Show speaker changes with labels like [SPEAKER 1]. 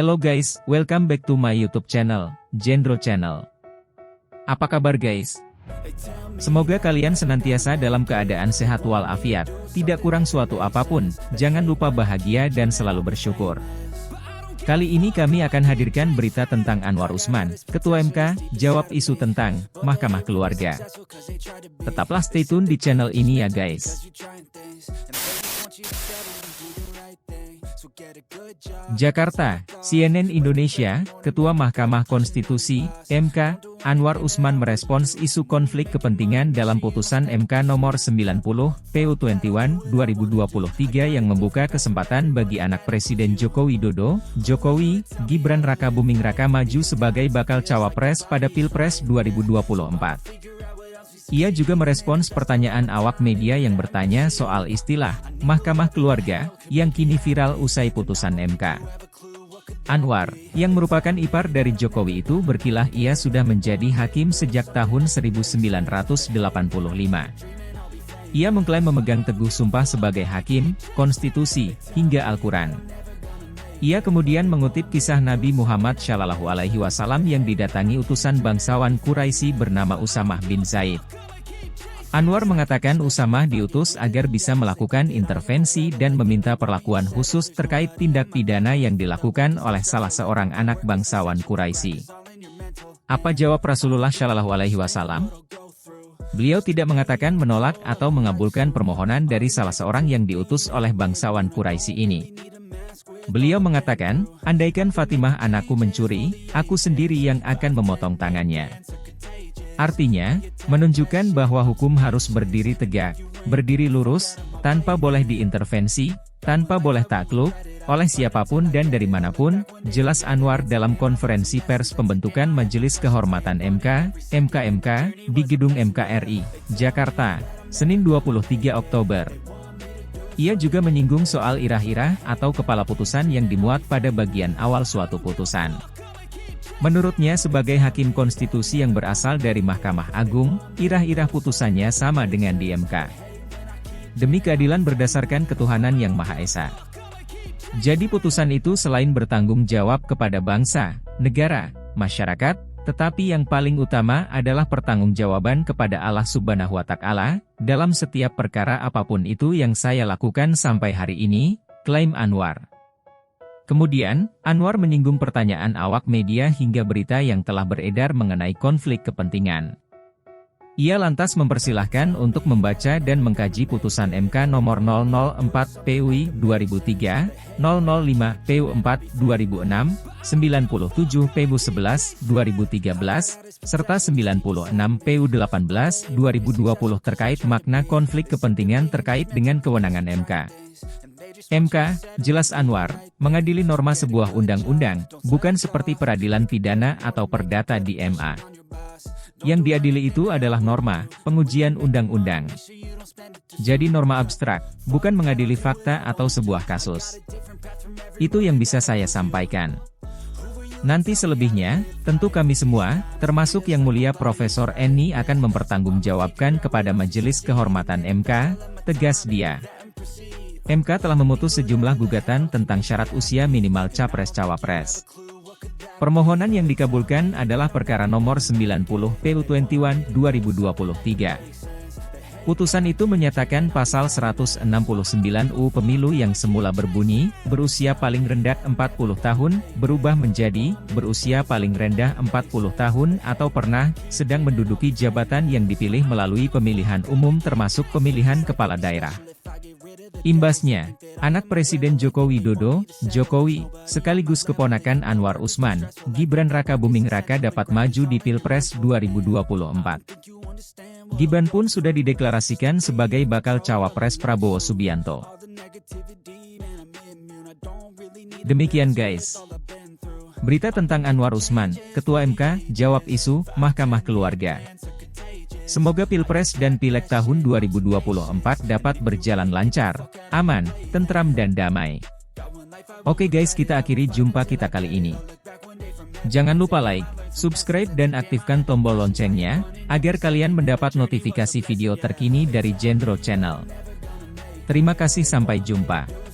[SPEAKER 1] Hello guys, welcome back to my YouTube channel, Jendro Channel. Apa kabar guys? Semoga kalian senantiasa dalam keadaan sehat walafiat, tidak kurang suatu apapun, jangan lupa bahagia dan selalu bersyukur. Kali ini kami akan hadirkan berita tentang Anwar Usman, Ketua MK, jawab isu tentang Mahkamah Keluarga. Tetaplah stay tune di channel ini ya guys. Jakarta, CNN Indonesia, Ketua Mahkamah Konstitusi, MK, Anwar Usman merespons isu konflik kepentingan dalam putusan MK nomor 90, PU21, 2023 yang membuka kesempatan bagi anak Presiden Joko Widodo, Jokowi, Gibran Rakabuming Raka maju sebagai bakal cawapres pada Pilpres 2024. Ia juga merespons pertanyaan awak media yang bertanya soal istilah Mahkamah Keluarga yang kini viral usai putusan MK. Anwar, yang merupakan ipar dari Jokowi itu berkilah ia sudah menjadi hakim sejak tahun 1985. Ia mengklaim memegang teguh sumpah sebagai hakim, konstitusi, hingga Al-Quran. Ia kemudian mengutip kisah Nabi Muhammad SAW yang didatangi utusan bangsawan Quraisy bernama Usamah bin Zaid. Anwar mengatakan Usamah diutus agar bisa melakukan intervensi dan meminta perlakuan khusus terkait tindak pidana yang dilakukan oleh salah seorang anak bangsawan Quraisy. Apa jawab Rasulullah SAW? Beliau tidak mengatakan menolak atau mengabulkan permohonan dari salah seorang yang diutus oleh bangsawan Quraisy ini. Beliau mengatakan, andaikan Fatimah anakku mencuri, aku sendiri yang akan memotong tangannya. Artinya, menunjukkan bahwa hukum harus berdiri tegak, berdiri lurus, tanpa boleh diintervensi, tanpa boleh takluk, oleh siapapun dan dari manapun, jelas Anwar dalam konferensi pers pembentukan Majelis Kehormatan MK, MKMK, di Gedung MKRI, Jakarta, Senin 23 Oktober. Ia juga menyinggung soal irah-irah atau kepala putusan yang dimuat pada bagian awal suatu putusan. Menurutnya sebagai hakim konstitusi yang berasal dari Mahkamah Agung, irah-irah putusannya sama dengan di MK. Demi keadilan berdasarkan ketuhanan yang Maha Esa. Jadi putusan itu selain bertanggung jawab kepada bangsa, negara, masyarakat, tetapi yang paling utama adalah pertanggungjawaban kepada Allah Subhanahu wa Ta'ala, dalam setiap perkara apapun itu yang saya lakukan sampai hari ini, klaim Anwar. Kemudian, Anwar menyinggung pertanyaan awak media hingga berita yang telah beredar mengenai konflik kepentingan. Ia lantas mempersilahkan untuk membaca dan mengkaji putusan MK nomor 004 PUI 2003, 005 PU 4 2006, 97 PU 11 2013, serta 96 PU 18 2020 terkait makna konflik kepentingan terkait dengan kewenangan MK. MK, jelas Anwar, mengadili norma sebuah undang-undang, bukan seperti peradilan pidana atau perdata di MA. Yang diadili itu adalah norma, pengujian undang-undang. Jadi norma abstrak, bukan mengadili fakta atau sebuah kasus. Itu yang bisa saya sampaikan. Nanti selebihnya, tentu kami semua, termasuk Yang Mulia Profesor Eni akan mempertanggungjawabkan kepada Majelis Kehormatan MK, tegas dia. MK telah memutus sejumlah gugatan tentang syarat usia minimal Capres-Cawapres. Permohonan yang dikabulkan adalah perkara nomor 90 PU21 2023. Putusan itu menyatakan pasal 169 UU Pemilu yang semula berbunyi, berusia paling rendah 40 tahun, berubah menjadi, berusia paling rendah 40 tahun atau pernah, sedang menduduki jabatan yang dipilih melalui pemilihan umum termasuk pemilihan kepala daerah. Imbasnya, anak Presiden Joko Widodo, Jokowi, sekaligus keponakan Anwar Usman, Gibran Rakabuming Raka dapat maju di Pilpres 2024. Gibran pun sudah dideklarasikan sebagai bakal cawapres Prabowo Subianto. Demikian guys. Berita tentang Anwar Usman, Ketua MK, jawab isu Mahkamah Keluarga. Semoga Pilpres dan Pileg tahun 2024 dapat berjalan lancar, aman, tentram dan damai. Oke guys, kita akhiri jumpa kita kali ini. Jangan lupa like, subscribe dan aktifkan tombol loncengnya, agar kalian mendapat notifikasi video terkini dari Jendro Channel. Terima kasih, sampai jumpa.